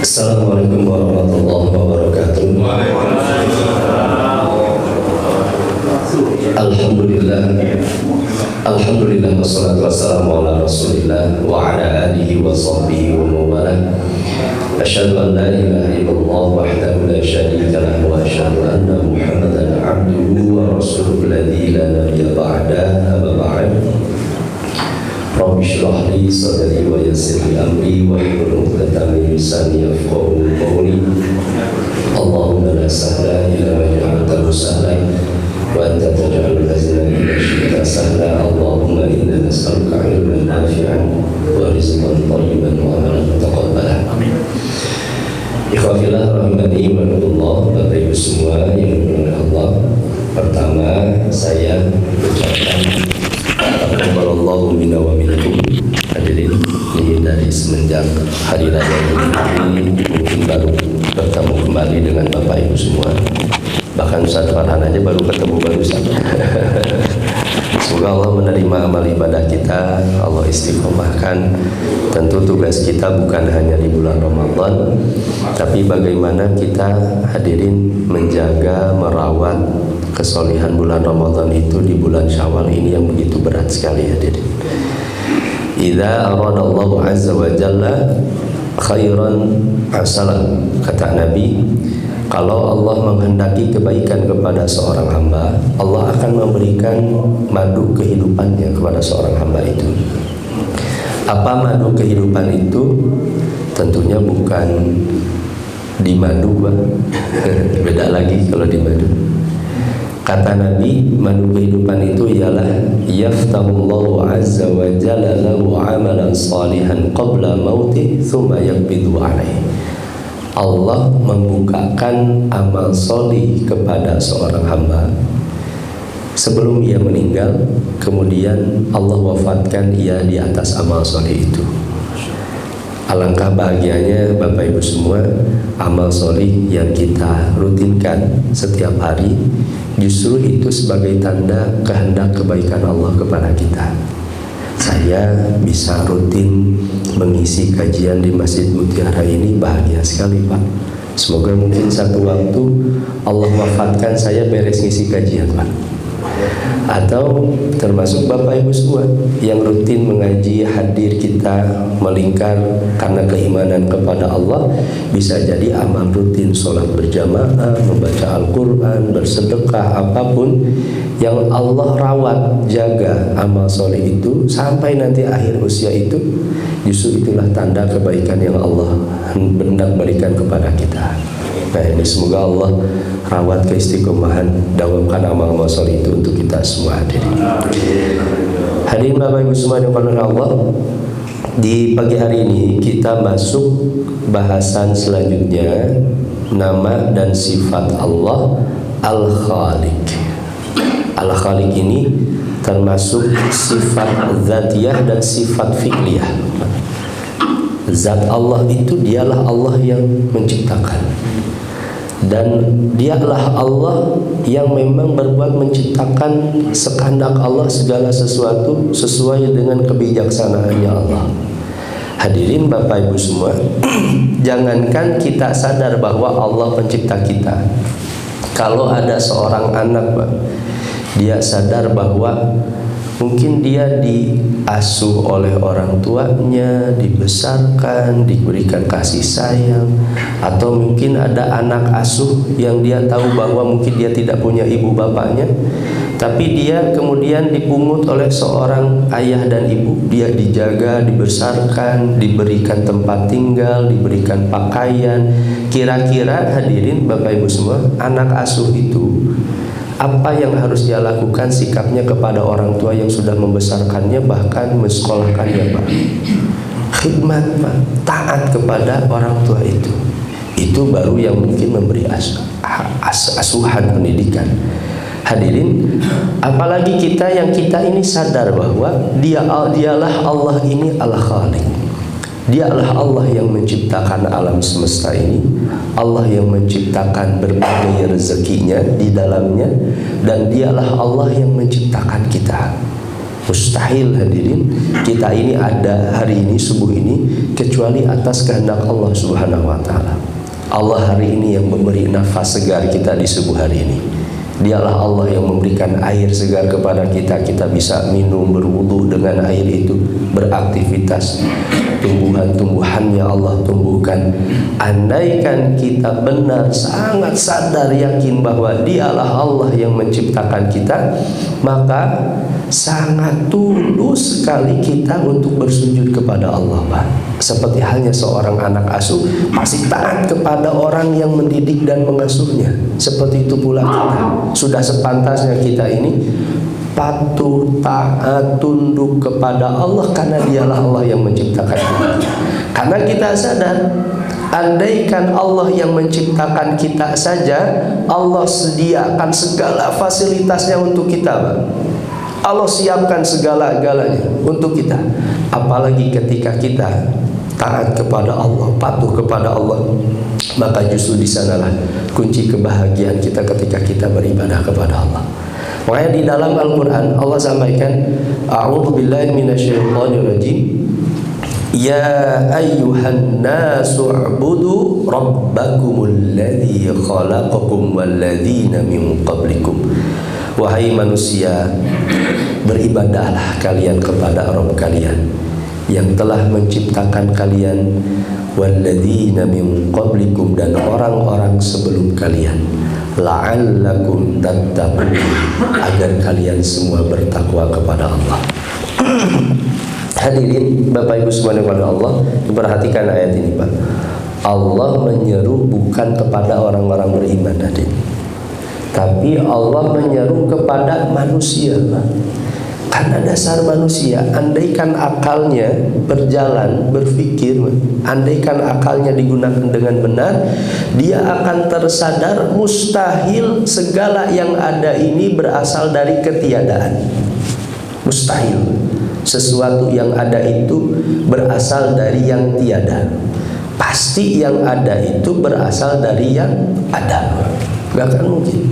Assalamualaikum warahmatullahi wabarakatuh. Alhamdulillah wassalatu wassalamu ala rasulillah wa ala alihi wa sahbihi wa mawalah. Asyhadu an la ilaha illallah wahdahu la syarika lahu wa asyhadu anna Muhammadan abduhu wa rasuluhu alladzi la nabiyya ba'dahu, amma ba'd. Rabbi shrah li sadri wa yassir li amri wa hlul 'uqdatam min lisani yafqahu qawli. Allahumma la sahla illa ma ja'altahu sahlan wa anta taj'alul hazna idza syi'ta sahla. Allahumma inna nas'aluka 'ilman nafi'an wa rizqan thayyiban wa amalan mutaqabbalan. Amin. Ikhwafillah rahimani wa rahmatullah, Bapak Ibu semua yang dimuliakan Allah. Pertama, saya ucapkan Allahu minna wa minkum. Hadirin, ini dari semenjak hari raya ini mungkin baru bertemu kembali dengan Bapak Ibu semua. Bahkan Ustaz Farhan aja baru ketemu barusan. Semoga Allah menerima amal ibadah kita, Allah istiqomahkan. Tentu tugas kita bukan hanya di bulan Ramadan, tapi bagaimana kita hadirin menjaga, merawat kesolehan bulan Ramadan itu di bulan Syawal ini yang begitu berat sekali hadirin. Idza aradallahu azza wa jalla khairan asalan, kata Nabi, kalau Allah menghendaki kebaikan kepada seorang hamba, Allah akan memberikan madu kehidupannya kepada seorang hamba itu. Apa madu kehidupan itu? Tentunya bukan di madu, beda lagi kalau di madu. Kata Nabi, madu kehidupan itu ialah yaftahullahu azza wa jalla lahu amalan salihan qabla mautih thumma yaqbidu alaih. Allah membukakan amal solih kepada seorang hamba sebelum ia meninggal, kemudian Allah wafatkan ia di atas amal solih itu. Alangkah bahagianya Bapak Ibu semua, amal solih yang kita rutinkan setiap hari justru itu sebagai tanda kehendak kebaikan Allah kepada kita. Saya bisa rutin mengisi kajian di Masjid Mutiara ini, bahagia sekali Pak. Semoga mungkin satu waktu Allah wafatkan saya beres ngisi kajian Pak. Atau termasuk Bapak Ibu semua yang rutin mengaji, hadir kita melingkar karena keimanan kepada Allah, bisa jadi amal rutin, sholat berjamaah, membaca Al-Quran, bersedekah, apapun yang Allah rawat, jaga amal soleh itu sampai nanti akhir usia itu, justru itulah tanda kebaikan yang Allah hendak berikan kepada kita. Nah ini semoga Allah rawat keistiqomahan, dawamkan amal-amal soleh itu untuk kita semua hadirin. Hadirin Bapak Ibu semua yang dimuliakan Allah, di pagi hari ini kita masuk bahasan selanjutnya, nama dan sifat Allah Al-Khaliq. Al-Khaliq ini termasuk sifat zatiyah dan sifat fi'liyah. Zat Allah itu dialah Allah yang menciptakan, dan dialah Allah yang memang berbuat menciptakan sekehendak Allah segala sesuatu sesuai dengan kebijaksanaannya Allah. Hadirin Bapak Ibu semua, jangankan kita sadar bahwa Allah pencipta kita, kalau ada seorang anak Pak, dia sadar bahwa mungkin dia diasuh oleh orang tuanya, dibesarkan, diberikan kasih sayang, atau mungkin ada anak asuh yang dia tahu bahwa mungkin dia tidak punya ibu bapaknya, tapi dia kemudian dipungut oleh seorang ayah dan ibu. Dia dijaga, dibesarkan, diberikan tempat tinggal, diberikan pakaian. Kira-kira hadirin Bapak Ibu semua, anak asuh itu apa yang harus dia lakukan sikapnya kepada orang tua yang sudah membesarkannya, bahkan mensekolahkannya Pak? Khidmat Pak, taat kepada orang tua itu. Itu baru yang mungkin memberi asuhan pendidikan. Hadirin, apalagi kita yang kita ini sadar bahwa dialah Allah ini Al-Khaliq. Dialah Allah yang menciptakan alam semesta ini, Allah yang menciptakan berbagai rezekinya di dalamnya, dan dialah Allah yang menciptakan kita. Mustahil hadirin kita ini ada hari ini, subuh ini, kecuali atas kehendak Allah Subhanahu wa ta'ala. Allah hari ini yang memberi nafas segar kita di subuh hari ini. Dialah Allah yang memberikan air segar kepada kita. Kita bisa minum, berwudu dengan air itu, beraktivitas. Tumbuhan-tumbuhannya Allah tumbuhkan. Andaikan kita benar, sangat sadar, yakin bahwa dialah Allah yang menciptakan kita, maka sangat tulus sekali kita untuk bersujud kepada Allah, Pak. Seperti halnya seorang anak asuh pasti taat kepada orang yang mendidik dan mengasuhnya. Seperti itu pula kita. Sudah sepantasnya kita ini patuh, taat, tunduk kepada Allah, karena dialah Allah yang menciptakan kita. Karena kita sadar, andaikan Allah yang menciptakan kita saja, Allah sediakan segala fasilitasnya untuk kita, Pak. Allah siapkan segala-galanya untuk kita. Apalagi ketika kita taat kepada Allah, patuh kepada Allah, maka justru di sanalah kunci kebahagiaan kita ketika kita beribadah kepada Allah. Makanya di dalam Al-Quran Allah sampaikan, a'udzubillahi minasyaitonirrajim, ya ayyuhan nasu u'budu rabbakumul ladzi khalaqakum walladzina min qablikum. Wahai manusia, beribadahlah kalian kepada Rabb kalian yang telah menciptakan kalian, walladzina min qablikum, dan orang-orang sebelum kalian, la'allakum tattaqun, agar kalian semua bertakwa kepada Allah. Hadirin Bapak Ibu sekalian kepada Allah, perhatikan ayat ini, Pak. Allah menyeru bukan kepada orang-orang beriman, hadirin, tapi Allah menyeru kepada manusia, Pak. Karena dasar manusia, andaikan akalnya berjalan, berpikir, andaikan akalnya digunakan dengan benar, dia akan tersadar mustahil segala yang ada ini berasal dari ketiadaan. Mustahil sesuatu yang ada itu berasal dari yang tiada. Pasti yang ada itu berasal dari yang ada. Gak akan mungkin.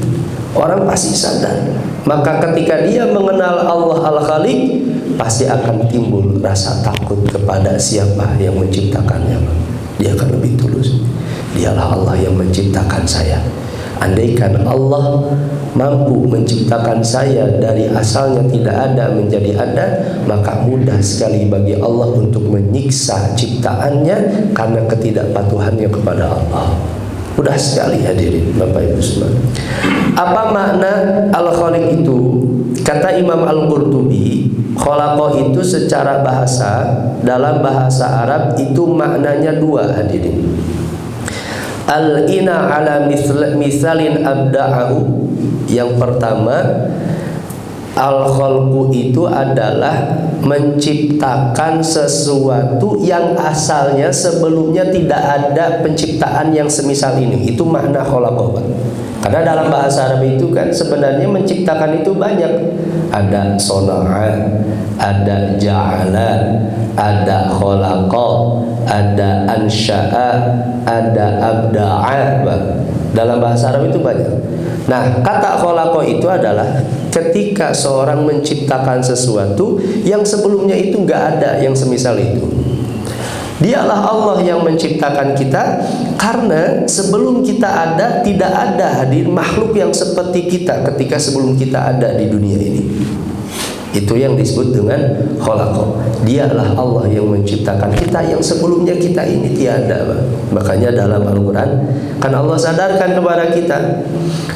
Orang pasti sadar. Maka ketika dia mengenal Allah Al-Khaliq, pasti akan timbul rasa takut kepada siapa yang menciptakannya. Dia akan lebih tulus. Dialah Allah yang menciptakan saya. Andaikan Allah mampu menciptakan saya dari asalnya tidak ada menjadi ada, maka mudah sekali bagi Allah untuk menyiksa ciptaannya karena ketidakpatuhannya kepada Allah. Mudah sekali hadirin Bapak Ibu semua. Apa makna Al-Khaliq itu? Kata Imam Al-Qurtubi, khalaqa itu secara bahasa, dalam bahasa Arab itu maknanya dua, hadirin. Al-ina ala misalin abda'ahu. Yang pertama, al-khalqu itu adalah menciptakan sesuatu yang asalnya sebelumnya tidak ada penciptaan yang semisal ini. Itu makna khalaqa. Karena dalam bahasa Arab itu kan sebenarnya menciptakan itu banyak. Ada sona'a, ada ja'ala, ada khalaqa, ada ansya'a, ada abda'a. Dalam bahasa Arab itu banyak. Nah, kata khalaqa itu adalah ketika seorang menciptakan sesuatu yang sebelumnya itu nggak ada yang semisal itu. Dialah Allah yang menciptakan kita, karena sebelum kita ada tidak ada hadir makhluk yang seperti kita ketika sebelum kita ada di dunia ini. Itu yang disebut dengan khalaqa. Dialah Allah yang menciptakan kita yang sebelumnya kita ini tiada. Makanya dalam Al-Quran kan Allah sadarkan kepada kita,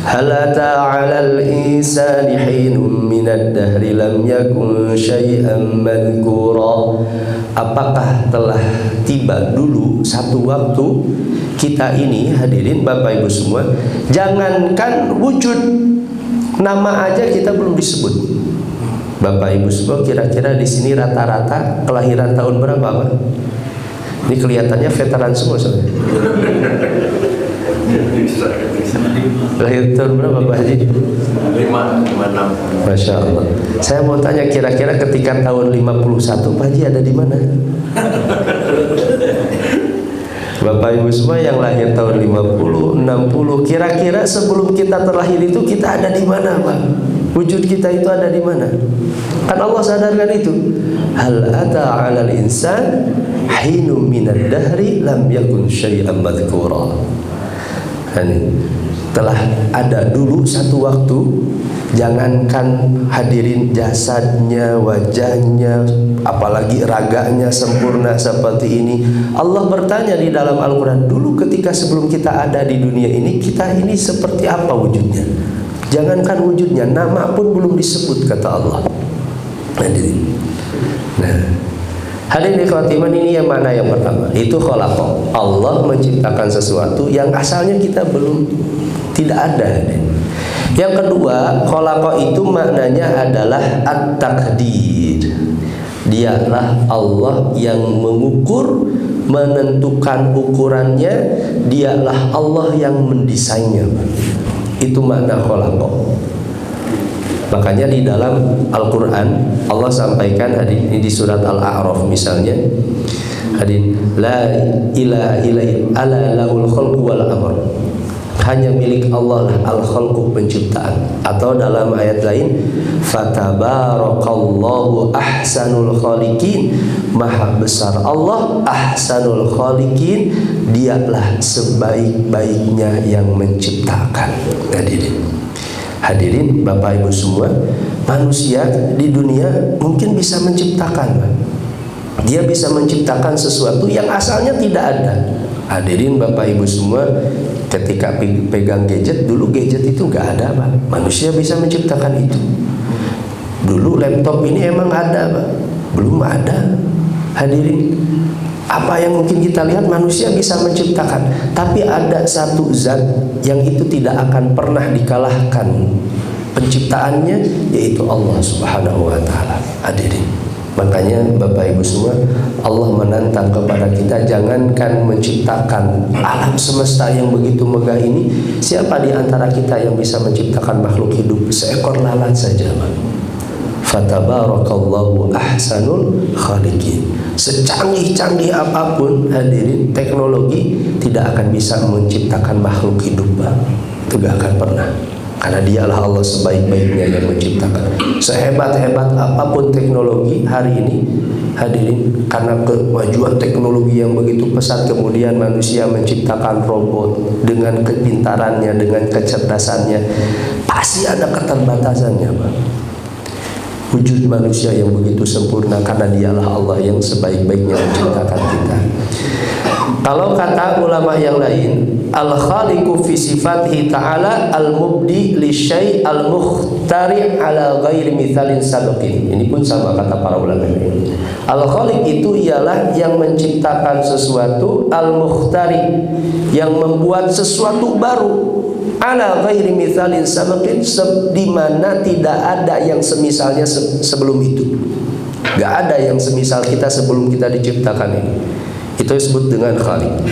halata 'alal insani hinum minad dahri lam yakun syai'an madhkura. Apakah telah tiba dulu satu waktu kita ini, hadirin Bapak Ibu semua, jangankan wujud, nama aja kita belum disebut. Bapak Ibu semua, kira-kira di sini rata-rata kelahiran tahun berapa, Pak? Ini kelihatannya veteran semua soalnya. Lahir tahun berapa, Pak Haji? 56. Masya Allah. Saya mau tanya, kira-kira ketika tahun 51 Pak Haji ada di mana? Bapak Ibu semua yang lahir tahun 50, 60, kira-kira sebelum kita terlahir itu kita ada di mana, Pak? Wujud kita itu ada di mana? Kan Allah sadarkan itu. Hal ata 'alal insan hinum minad dahri lam yakun syai'an madhkura. Telah ada dulu satu waktu, jangankan hadirin jasadnya, wajahnya, apalagi raganya sempurna seperti ini. Allah bertanya di dalam Al-Quran, dulu ketika sebelum kita ada di dunia ini, kita ini seperti apa wujudnya? Jangankan wujudnya, nama pun belum disebut, kata Allah. Nah, hadirin ikhwati iman, ini yang mana yang pertama? Itu khalaqa. Allah menciptakan sesuatu yang asalnya kita belum, tidak ada. Yang kedua, khalaqa itu maknanya adalah at-taqdir. Dialah Allah yang mengukur, menentukan ukurannya. Dialah Allah yang mendesainnya. Itu makna khalaqa. Makanya di dalam Al-Quran Allah sampaikan ini di surat Al-A'raf misalnya, la ilaha illallah ala lahul khalqu wal amr. Hanya milik Allah lah al-khalqu, penciptaan. Atau dalam ayat lain, fatabarakallahu ahsanul khaliqin. Maha besar Allah, ahsanul khaliqin. Dialah sebaik-baiknya yang menciptakan. Hadirin Bapak Ibu semua, manusia di dunia mungkin bisa menciptakan. Dia bisa menciptakan sesuatu yang asalnya tidak ada. Hadirin Bapak Ibu semua, ketika pegang gadget, dulu gadget itu nggak ada, Pak. Manusia bisa menciptakan itu. Dulu laptop ini emang ada, Pak? Belum ada. Hadirin, apa yang mungkin kita lihat manusia bisa menciptakan, tapi ada satu zat yang itu tidak akan pernah dikalahkan penciptaannya, yaitu Allah Subhanahu wa taala. Hadirin, makanya Bapak Ibu semua, Allah menantang kepada kita, jangankan menciptakan alam semesta yang begitu megah ini, siapa di antara kita yang bisa menciptakan makhluk hidup seekor lalat saja, Pak? Fatabarakallahu ahsanul khaliqin. Secanggih-canggih apapun hadirin teknologi, tidak akan bisa menciptakan makhluk hidup, Pak. Itu gak akan pernah. Karena dialah Allah sebaik-baiknya yang menciptakan. Sehebat-hebat apapun teknologi hari ini, hadirin, karena kemajuan teknologi yang begitu pesat, kemudian manusia menciptakan robot dengan kepintarannya, dengan kecerdasannya, pasti ada keterbatasannya, Pak. Wujud manusia yang begitu sempurna karena dialah Allah yang sebaik-baiknya menciptakan kita. Kalau kata ulama yang lain, al-khaliqu fi sifatihi ta'ala al-mubdi li syai' al-mukhtari' ala ghairi mithalin sabiqin. Ini pun sama kata para ulama ini. Al-khaliq itu ialah yang menciptakan sesuatu, al-mukhtari' yang membuat sesuatu baru, ala ghairi mithalin sabiqin, di mana tidak ada yang semisalnya sebelum itu. Gak ada yang semisal kita sebelum kita diciptakan ini. Itu disebut dengan khaliq.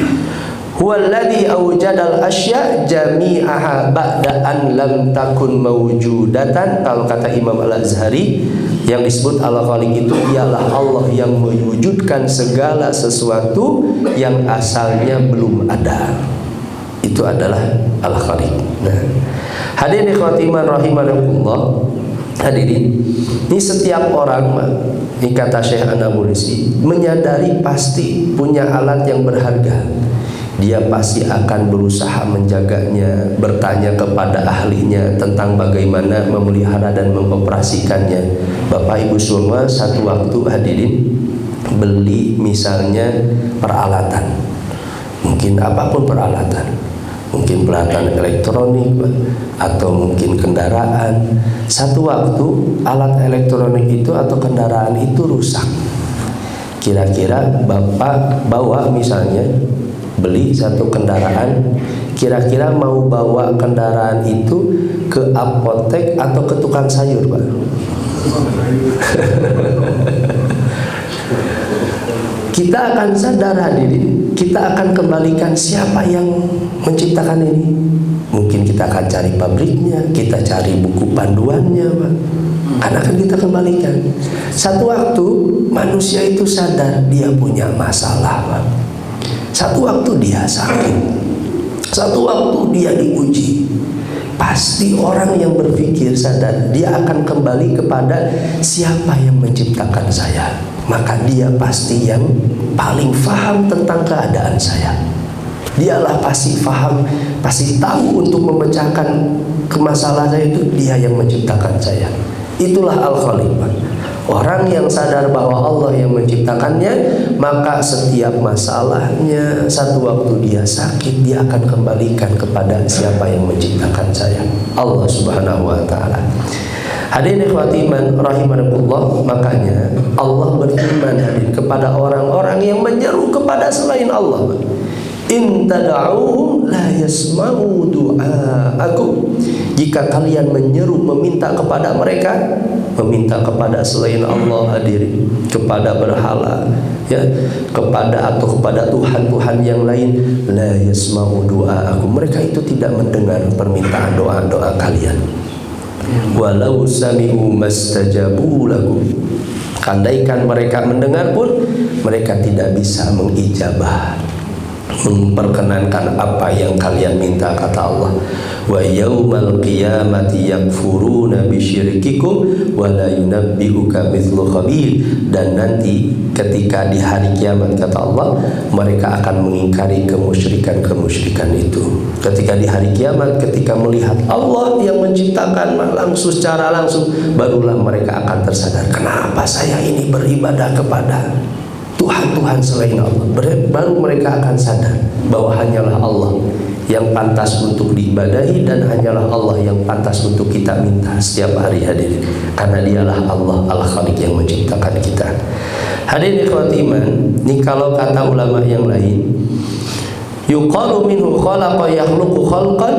Huwallazi awjadal asya' jami'aha ba'da an lam takun mawjudatan. Kalau kata Imam Al-Azhari, yang disebut al-khaliq itu ialah Allah yang mewujudkan segala sesuatu yang asalnya belum ada. Itu adalah al-khaliq. Nah, hadirin ikhwati iman rahimakumullah. Hadirin, ini setiap orang, ini kata Syekh An-Nabulusi, menyadari pasti punya alat yang berharga. Dia pasti akan berusaha menjaganya, bertanya kepada ahlinya tentang bagaimana memelihara dan mengoperasikannya. Bapak Ibu semua, satu waktu hadirin beli misalnya peralatan, mungkin apapun peralatan, mungkin peralatan elektronik atau mungkin kendaraan. Satu waktu alat elektronik itu atau kendaraan itu rusak. Kira-kira Bapak bawa misalnya, beli satu kendaraan, kira-kira mau bawa kendaraan itu ke apotek atau ke tukang sayur, Pak? Kita akan sadar hadirin, kita akan kembalikan siapa yang menciptakan ini. Mungkin kita akan cari pabriknya, kita cari buku panduannya, Pak. Karena akan kita kembalikan. Satu waktu manusia itu sadar dia punya masalah, Pak. Satu waktu dia sakit, satu waktu dia diuji. pasti orang yang berpikir sadar dia akan kembali kepada siapa yang menciptakan saya. Maka dia pasti yang paling faham tentang keadaan saya. Dialah pasti faham, pasti tahu untuk memecahkan masalah saya, itu dia yang menciptakan saya. Itulah Al-Khaliq. Orang yang sadar bahwa Allah yang menciptakannya, maka setiap masalahnya, satu waktu dia sakit, dia akan kembalikan kepada siapa yang menciptakan saya, Allah Subhanahu wa ta'ala. Hadirin ikhwati iman rahimakumullah, makanya Allah berfirman kepada orang-orang yang menyeru kepada selain Allah, in tad'uhum la yasma'u du'aakum. Jika kalian menyeru meminta kepada mereka, meminta kepada selain Allah, hadirin, kepada berhala, ya, kepada atau kepada Tuhan-Tuhan yang lain, la yasma'u du'aakum, mereka itu tidak mendengar permintaan doa-doa kalian. Walau sami'u mastajabu lakum, andaikan mereka mendengar pun mereka tidak bisa mengijabah, memperkenankan apa yang kalian minta, kata Allah. Wa yaumal qiyamati yakfuruna bisyirkikum wa la yunabbi'uka mithlu khabir. Dan nanti ketika di hari kiamat, kata Allah, mereka akan mengingkari kemusyrikan itu. Ketika di hari kiamat, ketika melihat Allah yang menciptakan langsung, secara langsung, barulah mereka akan tersadar, kenapa saya ini beribadah kepada Tuhan-Tuhan selain Allah. Baru mereka akan sadar bahwa hanyalah Allah yang pantas untuk diibadahi, dan hanyalah Allah yang pantas untuk kita minta setiap hari, hadirin. Karena dialah Allah Al-Khaliq yang menciptakan kita. Hadirin ikhwati iman, ini kalau kata ulama yang lain, yuqalu minhu khalaqa yakhluqu khalqan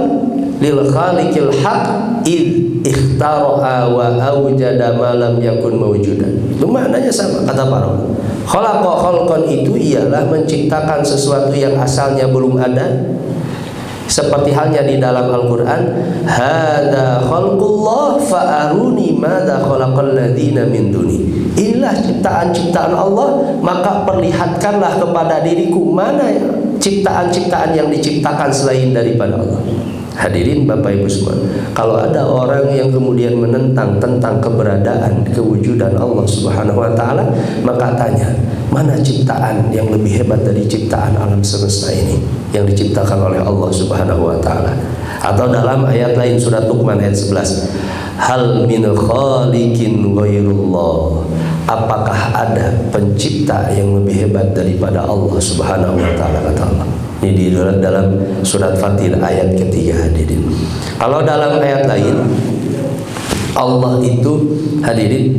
lil khaliqil haq id ikhtara'a wa awjada ma lam yakun mawjudan. Itu maknanya sama, kata para ulama. Khalaqa khalqan itu ialah menciptakan sesuatu yang asalnya belum ada. Seperti halnya di dalam Al-Quran, hadza khalqullah fa'aruni madza khalaqal ladzina min duni. Inilah ciptaan-ciptaan Allah, maka perlihatkanlah kepada diriku mana ciptaan-ciptaan yang diciptakan selain daripada Allah. Hadirin Bapak Ibu semua, kalau ada orang yang kemudian menentang tentang keberadaan, kewujudan Allah Subhanahu wa ta'ala, maka tanya, mana ciptaan yang lebih hebat dari ciptaan alam semesta ini yang diciptakan oleh Allah Subhanahu wa ta'ala? Atau dalam ayat lain, surat Luqman ayat 11, hal min khaliqin ghairullah, apakah ada pencipta yang lebih hebat daripada Allah Subhanahu wa ta'ala, kata Allah. Ini di dalam surat Fatir ayat ketiga, hadirin. Kalau dalam ayat lain, Allah itu, hadirin,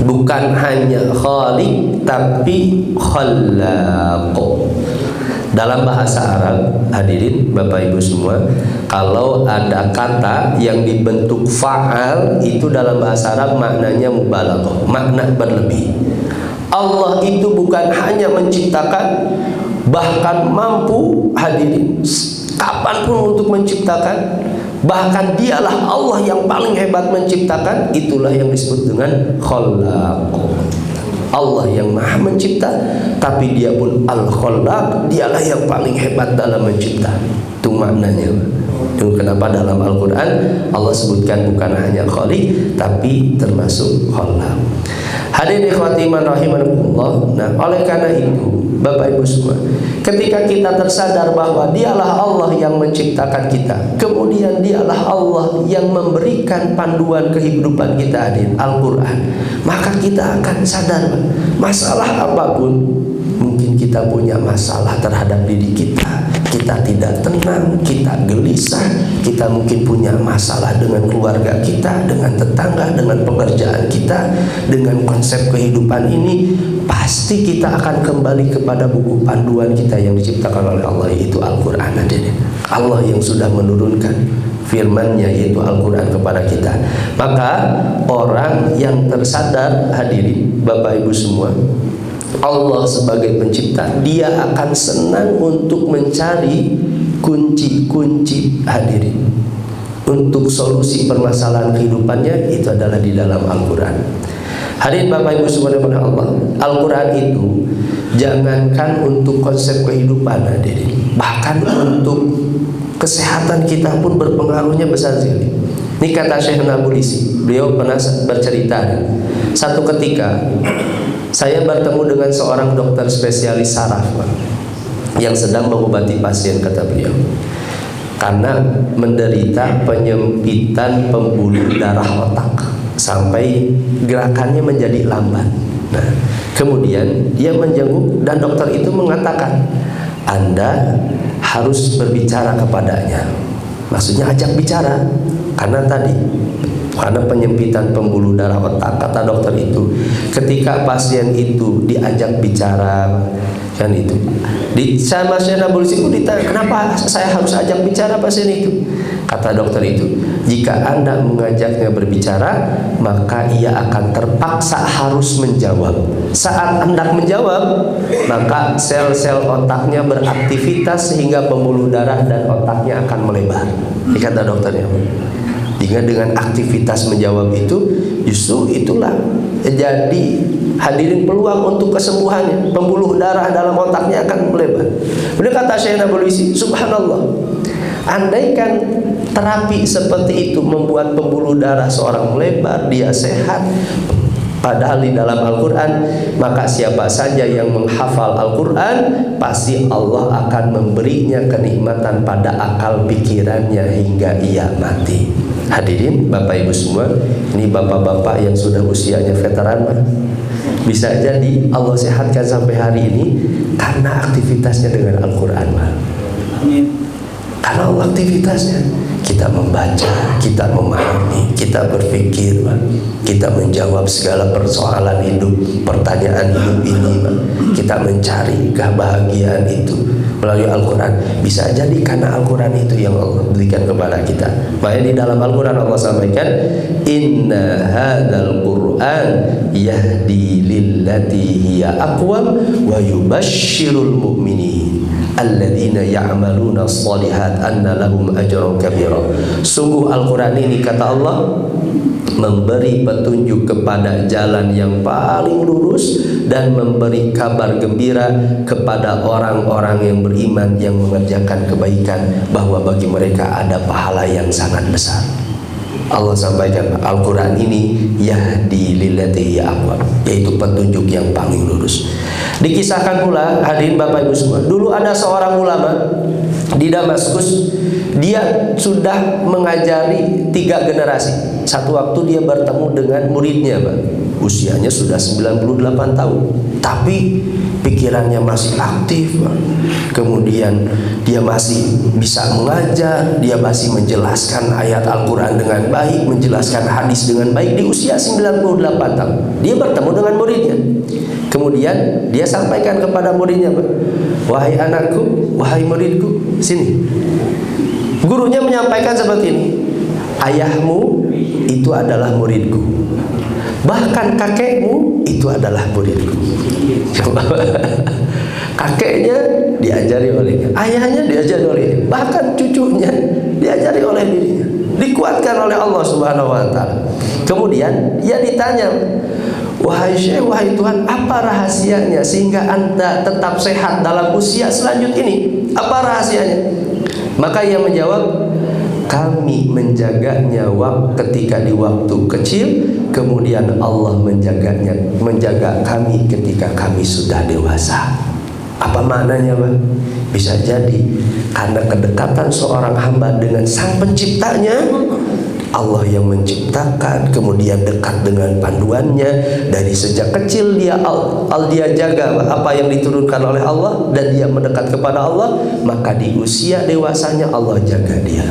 bukan hanya khaliq tapi khallaq. Dalam bahasa Arab, hadirin Bapak Ibu semua, kalau ada kata yang dibentuk fa'al, itu dalam bahasa Arab maknanya mubalaghah, makna berlebih. Allah itu bukan hanya menciptakan, bahkan mampu, hadirin, kapanpun untuk menciptakan. Bahkan dialah Allah yang paling hebat menciptakan. Itulah yang disebut dengan khallaq. Allah yang maha mencipta, tapi dia pun al-khallaq, dialah yang paling hebat dalam mencipta. Itu maknanya. Itu kenapa dalam Al-Quran Allah sebutkan bukan hanya khaliq, tapi termasuk khallaq. Hadirin ikhwati iman rahimakumullah. Nah, oleh karena itu Bapak Ibu semua, ketika kita tersadar bahwa dialah Allah yang menciptakan kita, kemudian dialah Allah yang memberikan panduan kehidupan kita, hadirin, Al-Quran, maka kita akan sadar masalah apapun, mungkin kita punya masalah terhadap diri kita, kita tidak tenang, kita gelisah, kita mungkin punya masalah dengan keluarga kita, dengan tetangga, dengan pekerjaan kita, dengan konsep kehidupan ini, pasti kita akan kembali kepada buku panduan kita yang diciptakan oleh Allah, yaitu Al-Quran. Allah yang sudah menurunkan firman-Nya, yaitu Al-Quran, kepada kita. Maka orang yang tersadar, hadirin Bapak Ibu semua, Allah sebagai pencipta, dia akan senang untuk mencari kunci-kunci, hadirin, untuk solusi permasalahan kehidupannya. Itu adalah di dalam Al-Quran. Hadirin Bapak Ibu subhanahu Allah, Al-Quran itu jangankan untuk konsep kehidupan, hadirin, bahkan untuk kesehatan kita pun berpengaruhnya besar sekali. Ini kata Syekh Nabulsi, beliau pernah bercerita, satu ketika saya bertemu dengan seorang dokter spesialis saraf yang sedang mengobati pasien, kata beliau, karena menderita penyempitan pembuluh darah otak sampai gerakannya menjadi lamban. Nah, kemudian dia menjenguk dan dokter itu mengatakan, Anda harus berbicara kepadanya. Maksudnya ajak bicara, karena penyempitan pembuluh darah otak, kata dokter itu, ketika pasien itu diajak bicara, kan itu sama Syekh Nabulsi itu ditanya, kenapa saya harus ajak bicara pasien itu? Kata dokter itu, jika Anda mengajaknya berbicara, maka ia akan terpaksa harus menjawab. Saat hendak menjawab, maka sel-sel otaknya beraktivitas sehingga pembuluh darah dan otaknya akan melebar. Ini kata dokternya. Dengan aktivitas menjawab itu, justru itulah jadi hadirin peluang untuk kesembuhannya. Pembuluh darah dalam otaknya akan melebar. Beliau kata Syekh Nabulsi, subhanallah, andaikan terapi seperti itu membuat pembuluh darah seorang melebar, dia sehat, padahal di dalam Al-Quran, maka siapa saja yang menghafal Al-Quran, pasti Allah akan memberinya kenikmatan pada akal pikirannya hingga ia mati. Hadirin Bapak Ibu semua, ini bapak-bapak yang sudah usianya veteran, bisa jadi Allah sehatkan sampai hari ini karena aktivitasnya dengan Al-Quran. Karena Allah aktivitasnya, kita membaca, kita memahami, kita berpikir, kita menjawab segala persoalan hidup, pertanyaan hidup ini, kita mencari kebahagiaan itu melalui Al-Quran. Bisa jadi karena Al-Quran itu yang Allah berikan kepada kita. Makanya di dalam Al-Quran Allah sampaikan, inna hadzal Qur'an yahdi lillati hiya aqwam wa yubashshirul mu'minin alladzina ya'maluna shalihat anna lahum ajran kabira. Sungguh Al-Quran ini, kata Allah, memberi petunjuk kepada jalan yang paling lurus dan memberi kabar gembira kepada orang-orang yang beriman yang mengerjakan kebaikan, bahwa bagi mereka ada pahala yang sangat besar. Allah sampaikan Al-Quran ini yahdi lillati hiya aqwam, yaitu petunjuk yang paling lurus. Dikisahkan pula, hadirin Bapak Ibu semua, dulu ada seorang ulama di Damaskus. Dia sudah mengajari 3 generasi. Satu waktu dia bertemu dengan muridnya, Pak. Usianya sudah 98 tahun, tapi pikirannya masih aktif, Pak. Kemudian dia masih bisa mengajar, dia masih menjelaskan ayat Al-Quran dengan baik, menjelaskan hadis dengan baik di usia 98 tahun. Dia bertemu dengan muridnya. Kemudian dia sampaikan kepada muridnya, Pak, wahai anakku, wahai muridku, sini. Gurunya menyampaikan seperti ini, ayahmu itu adalah muridku, bahkan kakekmu itu adalah muridku. Kakeknya diajari olehnya, ayahnya diajari olehnya, bahkan cucunya diajari oleh dirinya, dikuatkan oleh Allah Subhanahu wa Ta'ala. Kemudian ia ditanya, wahai Syekh, wahai Tuhan, apa rahasianya sehingga Anda tetap sehat dalam usia selanjutnya ini? Apa rahasianya? Maka ia menjawab, kami menjaga nyawa ketika di waktu kecil, kemudian Allah menjaga kami ketika kami sudah dewasa. Apa maknanya, Pak? Bisa jadi karena kedekatan seorang hamba dengan Sang Penciptanya, Allah yang menciptakan, kemudian dekat dengan panduannya dari sejak kecil, dia jaga apa yang diturunkan oleh Allah dan dia mendekat kepada Allah, maka di usia dewasanya Allah jaga dia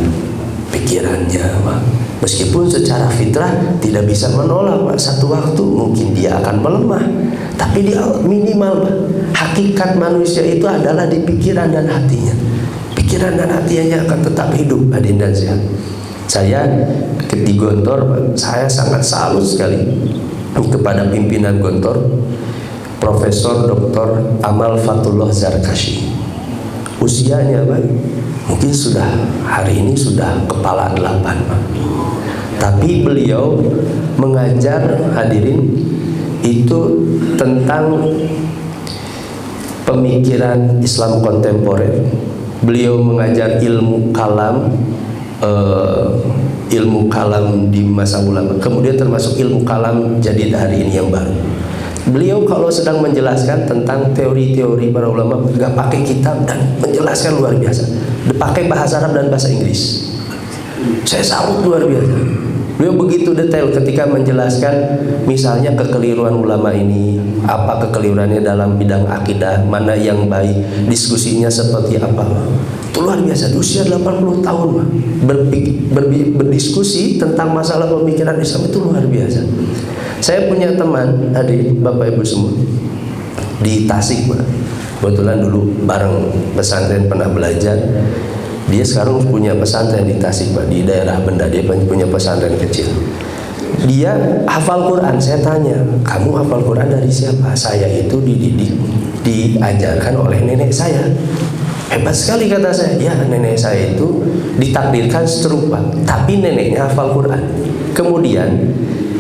pikirannya, Pak. Meskipun secara fitrah tidak bisa menolak, Pak, satu waktu mungkin dia akan melemah, tapi dia minimal, Pak, hakikat manusia itu adalah di pikiran dan hatinya. Pikiran dan hatinya akan tetap hidup, hadirin dan sehat. Saya di Gontor, saya sangat salut sekali kepada pimpinan Gontor, Profesor Dr. Amal Fatullah Zarkashi. Usianya, Pak, mungkin sudah hari ini sudah kepala 8, Pak. Tapi beliau mengajar, hadirin, itu tentang pemikiran Islam kontemporer, Beliau mengajar ilmu kalam, di masa ulama. Kemudian termasuk ilmu kalam jadid hari ini yang baru. Beliau kalau sedang menjelaskan tentang teori-teori para ulama, nggak pakai kitab dan menjelaskan luar biasa. Pakai bahasa Arab dan bahasa Inggris. Saya salut luar biasa. Beliau begitu detail ketika menjelaskan misalnya kekeliruan ulama ini, apa kekeliruannya dalam bidang akidah, mana yang baik, diskusinya seperti apa. Itu luar biasa, di usia 80 tahun berdiskusi tentang masalah pemikiran Islam itu luar biasa. Saya punya teman, adik, bapak ibu semua, di Tasik, Pak. Kebetulan dulu bareng pesantren pernah belajar. Dia sekarang punya pesantren di Tasik, Pak, di daerah Benda. Dia punya pesantren kecil. Dia hafal Quran. Saya tanya, kamu hafal Quran dari siapa? Saya itu diajarkan oleh nenek saya. Hebat sekali, kata saya. Ya, nenek saya itu ditakdirkan serupa, tapi neneknya hafal Quran. Kemudian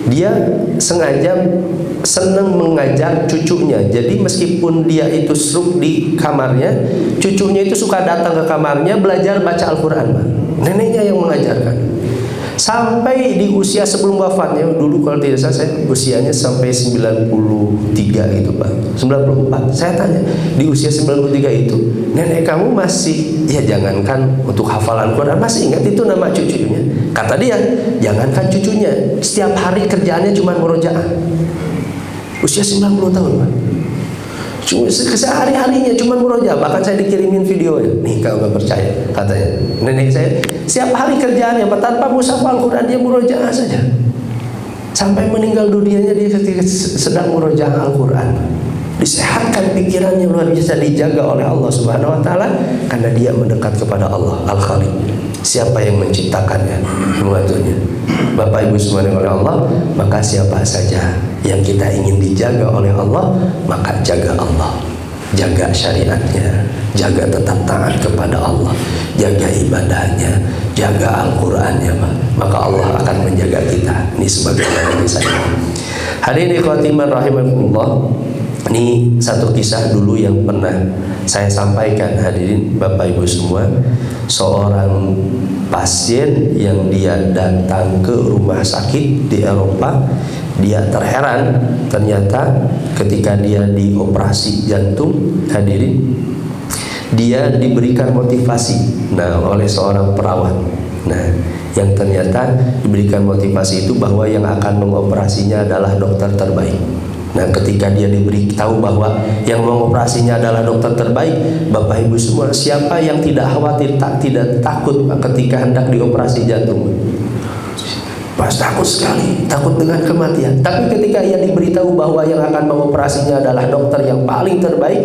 dia sengaja senang mengajar cucunya. Jadi meskipun dia itu stroke di kamarnya, cucunya itu suka datang ke kamarnya belajar baca Al-Quran, Pak. Neneknya yang mengajarkan. Sampai di usia sebelum wafatnya, dulu kalau tidak salah saya usianya sampai 93 gitu, Pak. 94. Saya tanya, di usia 93 itu, nenek kamu masih, ya jangankan untuk hafalan Quran, masih ingat itu nama cucunya? Kata dia, jangankan cucunya, setiap hari kerjaannya cuma murojaah. Usia 90 tahun, Pak. Sehari-harinya cuma murojaah. Bahkan saya dikirimin videonya. Nih, kalau nggak percaya, katanya nenek saya setiap hari kerjaannya, Pak, tanpa mushaf Al-Quran, dia murojaah saja. Sampai meninggal dunianya dia ketika sedang murojaah Al-Quran. Disehatkan pikirannya, luar biasa, dijaga oleh Allah Subhanahu wa taala karena dia mendekat kepada Allah Al-Khaliq. Siapa yang menciptakannya, mengaturnya? Bapak Ibu semuanya oleh Allah, maka siapa saja yang kita ingin dijaga oleh Allah, maka jaga Allah, jaga syariatnya, jaga tetap taat kepada Allah, jaga ibadahnya, jaga Al-Qurannya, maka Allah akan menjaga kita. Ini sebagaimana misalnya. Hadirin ikhwatiman rahimakumullah. Ini satu kisah dulu yang pernah saya sampaikan, hadirin Bapak Ibu semua. Seorang pasien yang dia datang ke rumah sakit di Eropa, dia terheran ternyata ketika dia dioperasi jantung, hadirin, dia diberikan motivasi oleh seorang perawat. Yang ternyata diberikan motivasi itu bahwa yang akan mengoperasinya adalah dokter terbaik. Ketika dia diberitahu bahwa yang mengoperasinya adalah dokter terbaik, Bapak Ibu semua, siapa yang tidak khawatir, tidak takut ketika hendak dioperasi jantung? Pas takut sekali, takut dengan kematian. Tapi ketika ia diberitahu bahwa yang akan mengoperasinya adalah dokter yang paling terbaik,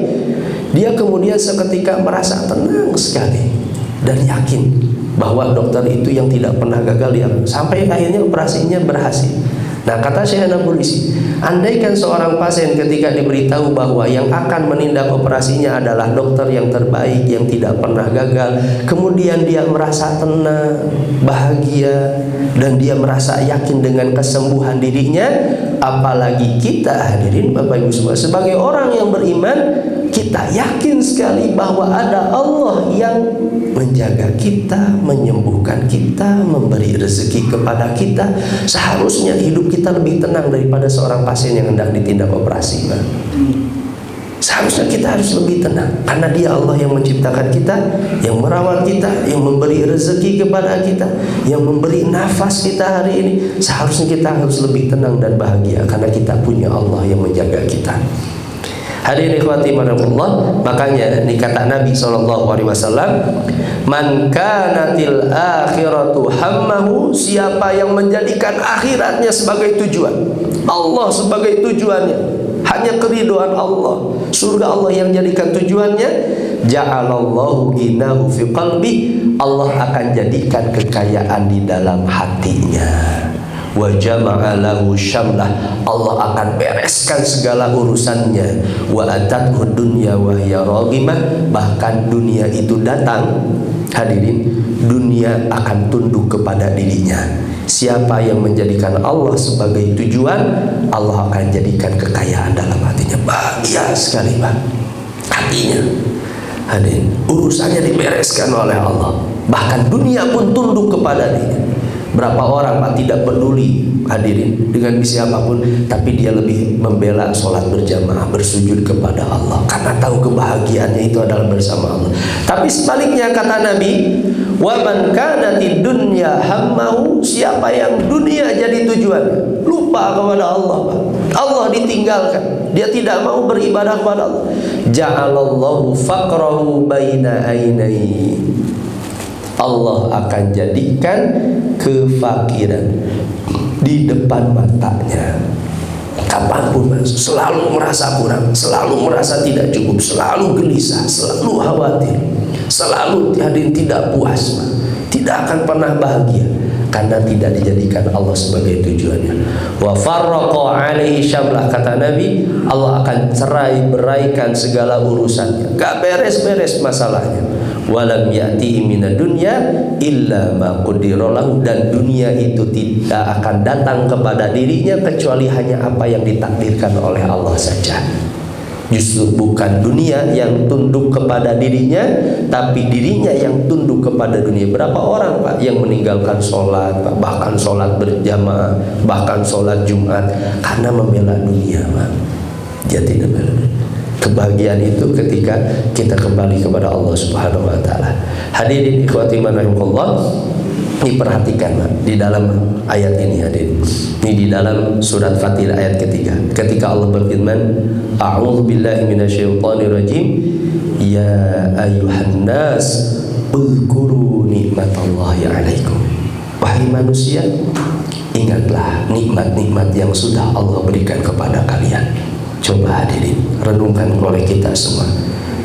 dia kemudian seketika merasa tenang sekali dan yakin bahwa dokter itu yang tidak pernah gagal dia, sampai akhirnya operasinya berhasil. Kata Syekh Nabulsi, andaikan seorang pasien ketika diberitahu bahwa yang akan menindak operasinya adalah dokter yang terbaik yang tidak pernah gagal, kemudian dia merasa tenang, bahagia, dan dia merasa yakin dengan kesembuhan dirinya, apalagi kita, hadirin Bapak Ibu semua, sebagai orang yang beriman, kita yakin sekali bahwa ada Allah yang menjaga kita, menyembuhkan kita, memberi rezeki kepada kita. Seharusnya hidup kita lebih tenang daripada seorang pasien yang hendak ditindak operasi, Pak. Seharusnya kita harus lebih tenang karena dia Allah yang menciptakan kita, yang merawat kita, yang memberi rezeki kepada kita, yang memberi nafas kita hari ini. Seharusnya kita harus lebih tenang dan bahagia karena kita punya Allah yang menjaga kita. Hadirin ikhwati marhamatullah, makanya ini kata Nabi SAW, man kanatil akhiratu hammahu, siapa yang menjadikan akhiratnya sebagai tujuan, Allah sebagai tujuannya, hanya keridhaan Allah, surga Allah yang jadikan tujuannya, ja'alallahu ghinahu fi qalbi, Allah akan jadikan kekayaan di dalam hatinya. Wa jama'a lahu syamlah, Allah akan bereskan segala urusannya. Wa atathu dunya wa hiya raghimah, bahkan dunia itu datang, hadirin, dunia akan tunduk kepada dirinya. Siapa yang menjadikan Allah sebagai tujuan, Allah akan jadikan kekayaan dalam hatinya. Bahagia sekali, Pak, hatinya. Hadirin, urusannya dibereskan oleh Allah. Bahkan dunia pun tunduk kepada dia. Berapa orang Pak tidak peduli, hadirin, dengan siapapun, tapi dia lebih membela sholat berjamaah, bersujud kepada Allah, karena tahu kebahagiaannya itu adalah bersama Allah. Tapi sebaliknya kata Nabi, wa man kanatid dunya hammahu, siapa yang dunia jadi tujuannya, lupa kepada Allah Pak. Allah ditinggalkan, dia tidak mau beribadah kepada Allah. Ja'alallahu faqrahu baina ainai, Allah akan jadikan kefakiran di depan matanya. Kapanpun selalu merasa kurang, selalu merasa tidak cukup, selalu gelisah, selalu khawatir, selalu tidak puas, tidak akan pernah bahagia, karena tidak dijadikan Allah sebagai tujuannya. Wa farraqa alaihi syamlah, kata Nabi, Allah akan cerai beraikan segala urusannya, gak beres-beres masalahnya. Walam ya'ti minad dunya illa ma qudira lahu, dan dunia itu tidak akan datang kepada dirinya kecuali hanya apa yang ditakdirkan oleh Allah saja. Justru bukan dunia yang tunduk kepada dirinya, tapi dirinya yang tunduk kepada dunia. Berapa orang Pak yang meninggalkan sholat, Pak, bahkan sholat berjamaah, bahkan sholat Jumat, karena membela dunia Pak. Dia tidak bela dunia. Kebahagiaan itu ketika kita kembali kepada Allah Subhanahu wa taala. Hadirin ikhwati rahimakumullah, diperhatikan Pak, di dalam ayat ini hadirin. Ini di dalam surat Fatir ayat ketiga. Ketika Allah berfirman, A'udzu billahi minasyaitonir rajim, ya ayyuhan nas uzkuru nikmatallahi 'alaikum. Wahai manusia, ingatlah nikmat-nikmat yang sudah Allah berikan kepada kalian. Coba hadirin, renungkan oleh kita semua,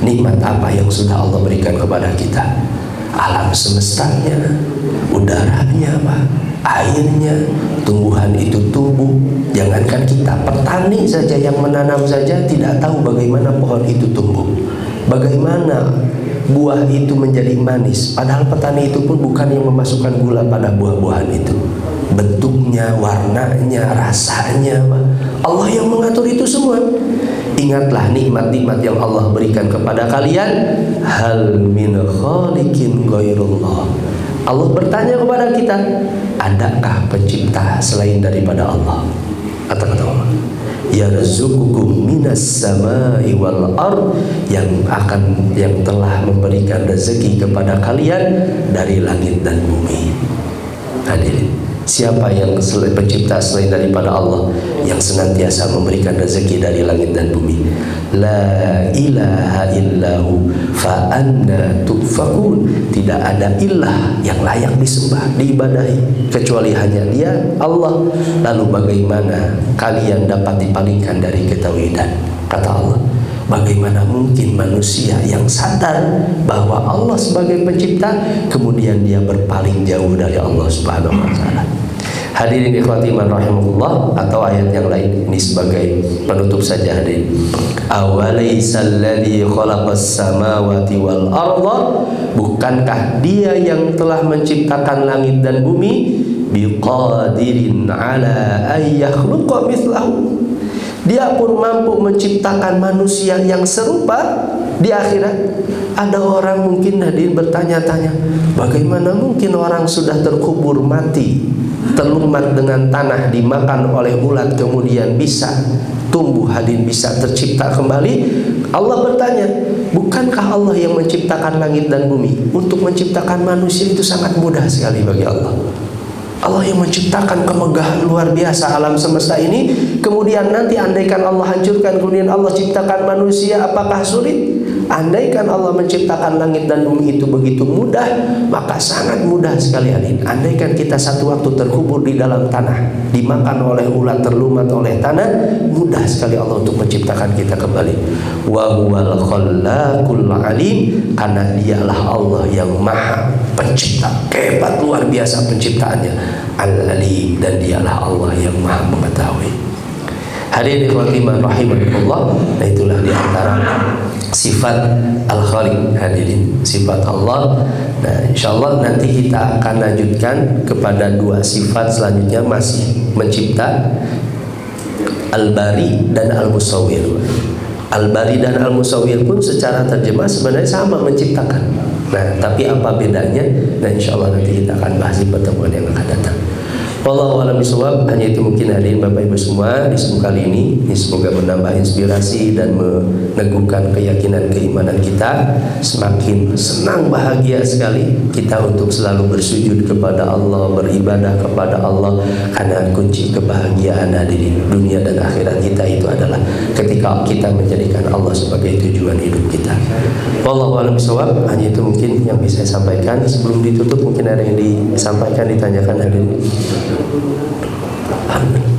nikmat apa yang sudah Allah berikan kepada kita? Alam semestanya, udaranya Pak, airnya, tumbuhan itu tumbuh. Jangankan kita, petani saja yang menanam saja tidak tahu bagaimana pohon itu tumbuh, bagaimana buah itu menjadi manis. Padahal petani itu pun bukan yang memasukkan gula pada buah-buahan itu. Bentuknya, warnanya, rasanya, Allah yang mengatur itu semua. Ingatlah nikmat-nikmat yang Allah berikan kepada kalian. Hal min khaliqin ghairullah. Allah bertanya kepada kita, adakah pencipta selain daripada Allah? Kata-kata Allah, yarzuqukum minas samai wal ard, yang telah memberikan rezeki kepada kalian dari langit dan bumi. Hadirin, siapa yang pencipta selain daripada Allah, yang senantiasa memberikan rezeki dari langit dan bumi? La ilaha illahu fa anna tufakun. Tidak ada ilah yang layak disembah, diibadahi kecuali hanya Dia, Allah. Lalu bagaimana kalian dapat dipalingkan dari ketauhidan? Kata Allah, bagaimana mungkin manusia yang sadar bahwa Allah sebagai pencipta, kemudian dia berpaling jauh dari Allah Subhanahu wa taala. Hadirin ikhwati man rahimahullah, atau ayat yang lain ini sebagai penutup saja hadirin. Awalaisal ladzi khalaqas samawati wal arda, bukankah Dia yang telah menciptakan langit dan bumi, biqadirin ala ay yakhluqa mithlahu, Dia pun mampu menciptakan manusia yang serupa di akhirat. Ada orang mungkin hadirin bertanya-tanya, bagaimana mungkin orang sudah terkubur mati, terlumat dengan tanah, dimakan oleh ulat, kemudian bisa tumbuh, hadirin, bisa tercipta kembali? Allah bertanya, bukankah Allah yang menciptakan langit dan bumi? Untuk menciptakan manusia itu sangat mudah sekali bagi Allah. Allah yang menciptakan kemegahan luar biasa alam semesta ini, kemudian nanti andaikan Allah hancurkan, kemudian Allah ciptakan manusia, apakah sulit? Andaikan Allah menciptakan langit dan bumi itu begitu mudah, maka sangat mudah sekali hadirin. Andaikan kita satu waktu terkubur di dalam tanah, dimakan oleh ulat, terlumat oleh tanah, mudah sekali Allah untuk menciptakan kita kembali. Wa huwal khallaqul alim, karena Dialah Allah yang maha pencipta, hebat luar biasa penciptaannya, al-alim, dan Dialah Allah yang maha mengetahui. Hadirin ikhwati rahimahullah, nah itulah di antara sifat al-khaliq hadirin, sifat Allah. Nah, insyaallah nanti kita akan lanjutkan kepada dua sifat selanjutnya, masih mencipta, al-bari dan al-musawwir. Al-Bari dan Al-Musawwir pun secara terjemah sebenarnya sama, menciptakan. Nah, tapi apa bedanya? Nah, insya Allah nanti kita akan bahas di pertemuan yang akan datang. Wallahu a'lam bishawab. Hanya itu mungkin hadirin Bapak Ibu semua di subuh kali ini. Semoga menambah inspirasi dan meneguhkan keyakinan keimanan kita. Semakin senang, bahagia sekali kita untuk selalu bersujud kepada Allah, beribadah kepada Allah, karena kunci kebahagiaan hadirin dunia dan akhirat kita itu adalah ketika kita menjadikan Allah sebagai tujuan hidup kita. Wallahu a'lam bishawab. Hanya itu mungkin yang bisa saya sampaikan. Sebelum ditutup mungkin ada yang disampaikan, ditanyakan hadirin. Alhamdulillah.